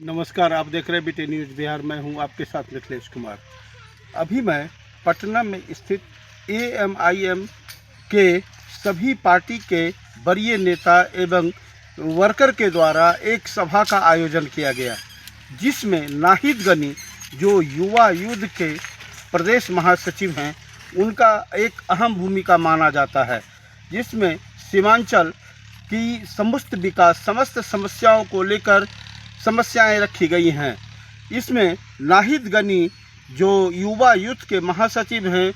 नमस्कार, आप देख रहे हैं बीटी न्यूज़ बिहार। मैं हूं आपके साथ मिथिलेश कुमार। अभी मैं पटना में स्थित एएमआईएम के सभी पार्टी के वरीय नेता एवं वर्कर के द्वारा एक सभा का आयोजन किया गया, जिसमें नाहिद गनी जो युवा युद्ध के प्रदेश महासचिव हैं, उनका एक अहम भूमिका माना जाता है, जिसमें सीमांचल की समस्त विकास समस्त समस्याओं को लेकर समस्याएं रखी गई हैं। इसमें नाहिद गनी जो युवा युद्ध के महासचिव हैं,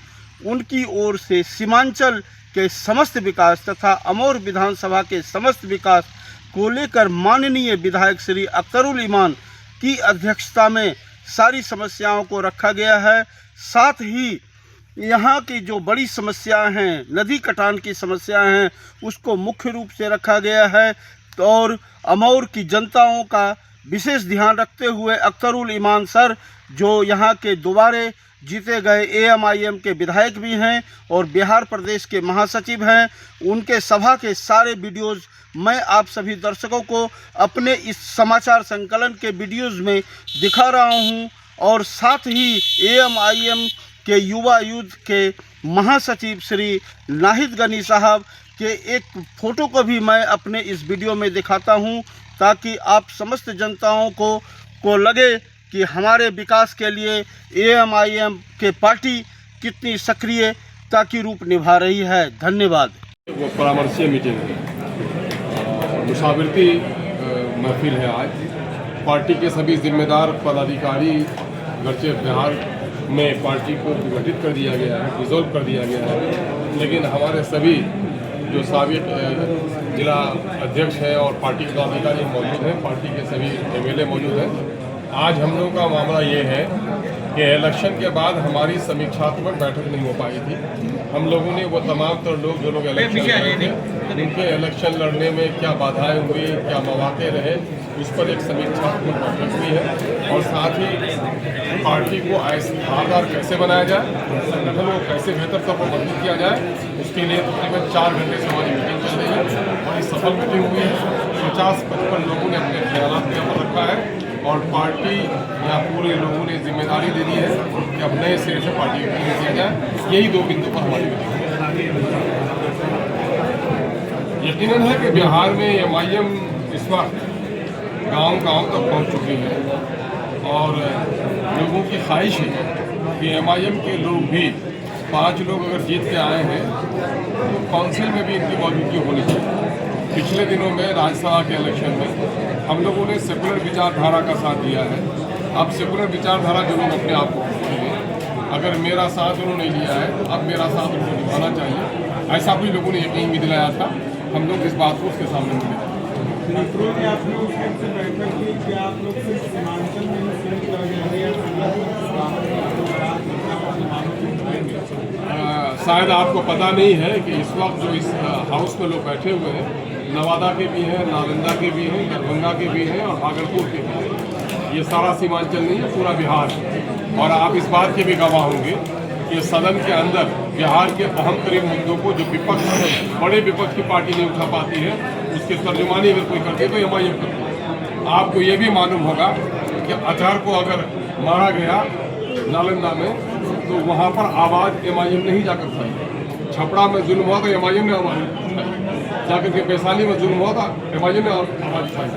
उनकी ओर से सीमांचल के समस्त विकास तथा अमौर विधानसभा के समस्त विकास को लेकर माननीय विधायक श्री अख्तरुल ईमान की अध्यक्षता में सारी समस्याओं को रखा गया है। साथ ही यहाँ की जो बड़ी समस्याएं हैं, नदी कटान की समस्याएं हैं, उसको मुख्य रूप से रखा गया है और अमौर की जनताओं का विशेष ध्यान रखते हुए अख्तरुल ईमान सर, जो यहाँ के दोबारे जीते गए एएमआईएम के विधायक भी हैं और बिहार प्रदेश के महासचिव हैं, उनके सभा के सारे वीडियोज़ मैं आप सभी दर्शकों को अपने इस समाचार संकलन के वीडियोज़ में दिखा रहा हूँ। और साथ ही एएमआईएम के युवा युद्ध के महासचिव श्री नाहिद गनी साहब के एक फ़ोटो को भी मैं अपने इस वीडियो में दिखाता हूं, ताकि आप समस्त जनताओं को लगे कि हमारे विकास के लिए एएमआईएम के पार्टी कितनी सक्रियता की रूप निभा रही है। धन्यवाद। वो परामर्शीय मीटिंग है, मुशावरती महफिल है। आज पार्टी के सभी जिम्मेदार पदाधिकारी गर्चे बिहार में पार्टी को विघटित कर दिया गया है, डिसॉल्व कर दिया गया है, लेकिन हमारे सभी जो साबिक जिला अध्यक्ष हैं और पार्टी के पदाधिकारी मौजूद हैं, पार्टी के सभी एमएलए मौजूद हैं। आज हम लोगों का मामला ये है कि इलेक्शन के बाद हमारी समीक्षात्मक बैठक नहीं हो पाई थी। हम लोगों ने वो तमाम तर लोग जो लोग इलेक्शन लड़े थे, उनके इलेक्शन लड़ने में क्या बाधाएं हुई, क्या मौके रहे, उस पर एक समीक्षात्मक बैठक हुई है। और साथ ही पार्टी को आधार कैसे बनाया जाए, संगठन को कैसे बेहतर तौर पर मजबूत किया जाए, उसके लिए तकरीबन 4 घंटे से हमारी मीटिंग चल रही है और इस सफल मीटिंग हुई है। 50-55 लोगों ने अपने ख्यालात के ऊपर रखा है और पार्टी या पूरे लोगों ने जिम्मेदारी दे दी है कि अब नए सिरे से पार्टी को किया जाए। यही 2 बिंदु पर हमारी मीटिंग है। यकीनन है कि बिहार में एमआईएम इस वक्त गांव-गांव तक पहुंच चुकी है और लोगों की ख्वाहिश है कि एमआईएम के लोग भी 5 लोग अगर जीत के आए हैं तो काउंसिल में भी इनकी मौजूदगी होनी चाहिए। पिछले दिनों में राज्यसभा के इलेक्शन में हम लोगों ने सेकुलर विचारधारा का साथ दिया है। अब सेकुलर विचारधारा जो लोग अपने आप को हैं, अगर मेरा साथ उन्होंने लिया है, अब मेरा साथ उनको निभाना चाहिए, ऐसा भी लोगों ने यकीन भी दिलाया था। हम लोग इस बात को उसके सामने मिले। शायद आपको पता नहीं है कि इस वक्त जो इस हाउस में लोग बैठे हुए हैं, नवादा के भी हैं, नालंदा के भी हैं, दरभंगा के भी हैं और भागलपुर के भी हैं। ये सारा सीमांचल नहीं है, पूरा बिहार है। और आप इस बात के भी गवाह होंगे कि सदन के अंदर बिहार के अहम तरीन मुद्दों को जो विपक्ष है, बड़े विपक्ष की पार्टी नहीं उठा पाती है, उसकी तर्जुमानी अगर कोई करती है तो एमआईएम करती है। आपको ये भी मालूम होगा कि अजहर को अगर मारा गया नालंदा में तो वहाँ पर आवाज़ एमआईएम ने ही जाकर उठाई। छपरा में जुल्म हुआ तो एमआईएम ने आवाज़ उठाई, जाकर के वैशाली में जुल्म हुआ था एमआईएम ने आवाज़ उठाई,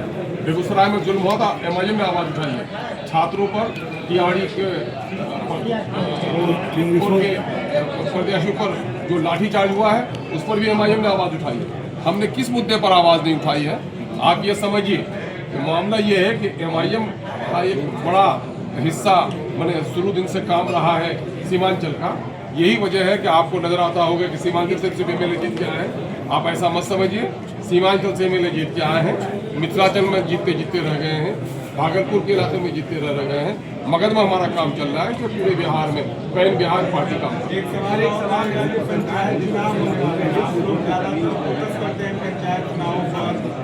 बेगूसराय में जुल्म हुआ था एमआईएम ने आवाज़ उठाई है। छात्रों पर तिहाड़ी के प्रत्याशियों पर जो लाठीचार्ज हुआ है, उस पर भी एमआईएम ने आवाज़ उठाई है। हमने किस मुद्दे पर आवाज़ नहीं उठाई है? आप ये समझिए कि मामला ये है कि एमआईएम का एक बड़ा हिस्सा मैंने शुरू दिन से काम रहा है सीमांचल का। यही वजह है कि आपको नजर आता होगा कि सीमांचल से सिर्फ एमएलए जीत के आए हैं। आप ऐसा मत समझिए, सीमांचल से एमएलए जीत के आए हैं, मिथिलांचल में जीतते रह गए हैं, भागलपुर के इलाके में जीतते रह गए हैं। मगध में हमारा काम चल रहा है कि पूरे बिहार में पैन बिहार पार्टी का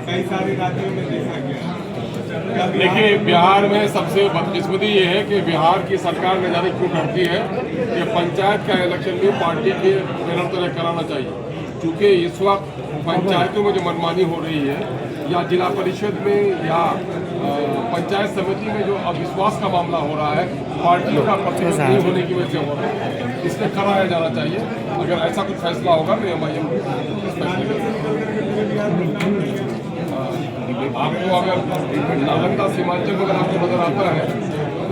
कई सारे राज्यों में देखा गया। देखिए, बिहार में सबसे बदकिस्मती ये है कि बिहार की सरकार न जाने क्यों करती है कि पंचायत का इलेक्शन भी पार्टी के बैनर तले कराना चाहिए। क्योंकि इस वक्त पंचायतों में जो मनमानी हो रही है या जिला परिषद में या पंचायत समिति में जो अविश्वास का मामला हो रहा है, पार्टी का प्रतिनिधित्व नहीं होने की वजह से हो रहा है, इसलिए कराया जाना चाहिए। अगर ऐसा कुछ फैसला होगा तो MIM इस फैसले का आपको अगर नालंदा सीमांचल अगर आपको नजर आता है,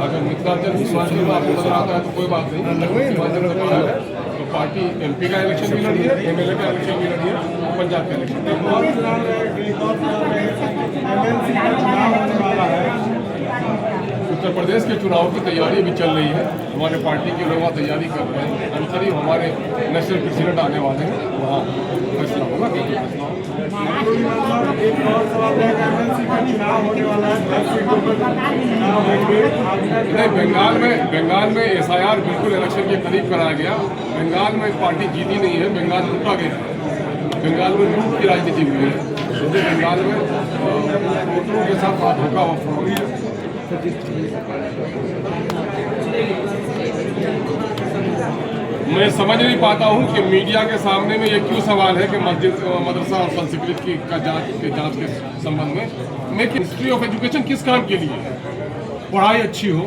अगर मिथिलांचल सीमांचल में आपको नजर आता है तो कोई बात नहीं। सीमांचल में पड़ा है तो पार्टी MP का इलेक्शन भी लड़ी है, MLA का इलेक्शन भी लड़ी है, पंजाब का इलेक्शन उत्तर प्रदेश के चुनाव की तैयारी भी चल रही है। हमारे पार्टी के लोग तैयारी कर रहे हैं। करीब हमारे नेशनल प्रेसिडेंट आने वाले हैं, वहाँ फैसला होगा कि फैसला होगा। नहीं, बंगाल में SIR बिल्कुल इलेक्शन के करीब कराया गया। बंगाल में पार्टी जीती नहीं है, बंगाल लूटा गया। बंगाल में लूट की राजनीति हुई है, क्योंकि बंगाल में वोटरों के साथ धोखा और फ्रॉड है। मैं समझ नहीं पाता हूं कि मीडिया के सामने में ये क्यों सवाल है कि मस्जिद मदरसा और संस्कृत का जांच के संबंध में मिनिस्ट्री ऑफ एजुकेशन किस काम के लिए है? पढ़ाई अच्छी हो,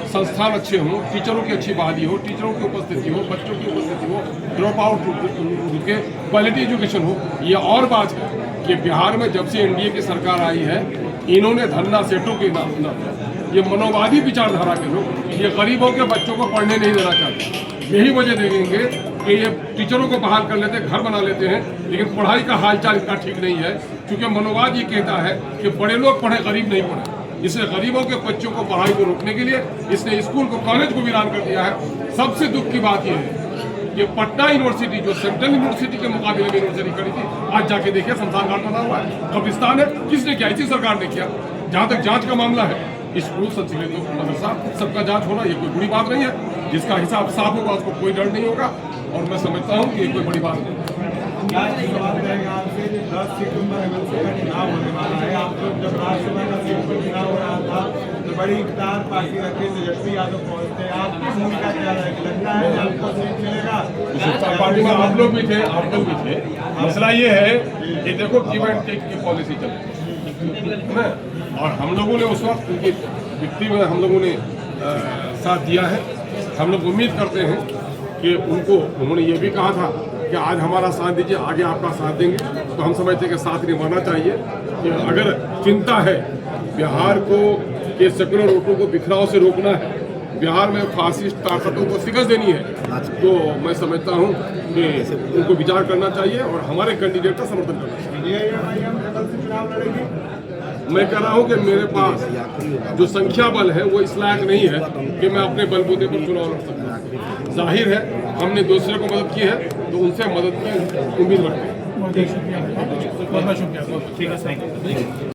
संस्थान अच्छे हों, टीचरों की अच्छी बहाली हो, टीचरों की उपस्थिति हो, बच्चों की उपस्थिति हो, ड्रॉप आउट रुके, क्वालिटी एजुकेशन हो। ये और बात है कि बिहार में जब से NDA की सरकार आई है, इन्होंने धन्ना सेठों के नाम ये मनोवादी विचारधारा के लोग ये गरीबों के बच्चों को पढ़ने नहीं देना चाहते। यही वजह देखेंगे कि ये टीचरों को बहाल कर लेते हैं, घर बना लेते हैं, लेकिन पढ़ाई का हालचाल इतना ठीक नहीं है, क्योंकि मनोवाद ये कहता है कि बड़े लोग पढ़े, गरीब नहीं पढ़े। इसलिए गरीबों के बच्चों को पढ़ाई को रोकने के लिए इसने स्कूल को, कॉलेज को वीरान कर दिया है। सबसे दुख की बात यह है कि पटना यूनिवर्सिटी जो सेंट्रल यूनिवर्सिटी के मुकाबले में यूनिवर्सिटी खड़ी थी, आज जाके देखिए शमशान घाट बना हुआ है, कब्रिस्तान है। किसने किया? इसी सरकार ने किया। जहाँ तक जांच का मामला है, स्कूल, संस्कृत, मदरसा सबका जांच होना ये कोई बड़ी बात नहीं है। जिसका हिसाब साफ होगा उसको कोई डर नहीं होगा, और मैं समझता हूँ कि ये कोई बड़ी बात नहीं। 10 सितंबर MLC का चुनाव होने वाला है। आप लोग जब राज्यसभा का सीट पर चुनाव हो रहा था तो बड़ी इकतार पार्टी रखी, तेजस्वी यादव पहुंचते। आपकी भूमिका क्या रहेगी? लगता है कि आपको सीट मिलेगा? पार्टी में आप लोग भी थे, मसला ये है कि देखो गिव एंड टेक की पॉलिसी चले, और हम लोगों ने उस वक्त उनकी विक्ट्री में हम लोगों ने साथ दिया है। हम लोग उम्मीद करते हैं कि उन्होंने ये भी कहा था कि आज हमारा साथ दीजिए, आगे आपका साथ देंगे। तो हम समझते हैं कि साथ निभाना चाहिए। कि अगर चिंता है बिहार को कि सेकुलर वोटों को बिखराव से रोकना है, बिहार में फासिस्ट ताकतों को शिकस्त देनी है, तो मैं समझता हूँ कि उनको विचार करना चाहिए और हमारे कैंडिडेट का समर्थन करना चाहिए। मैं कह रहा हूं कि मेरे पास जो संख्या बल है वो इस लायक नहीं है कि मैं अपने बलबूते पर चुनाव लड़ सकूं। जाहिर है हमने दूसरे को मदद की है तो उनसे मदद की उम्मीद रखते हैं। बहुत शुक्रिया। ठीक है, थैंक यू।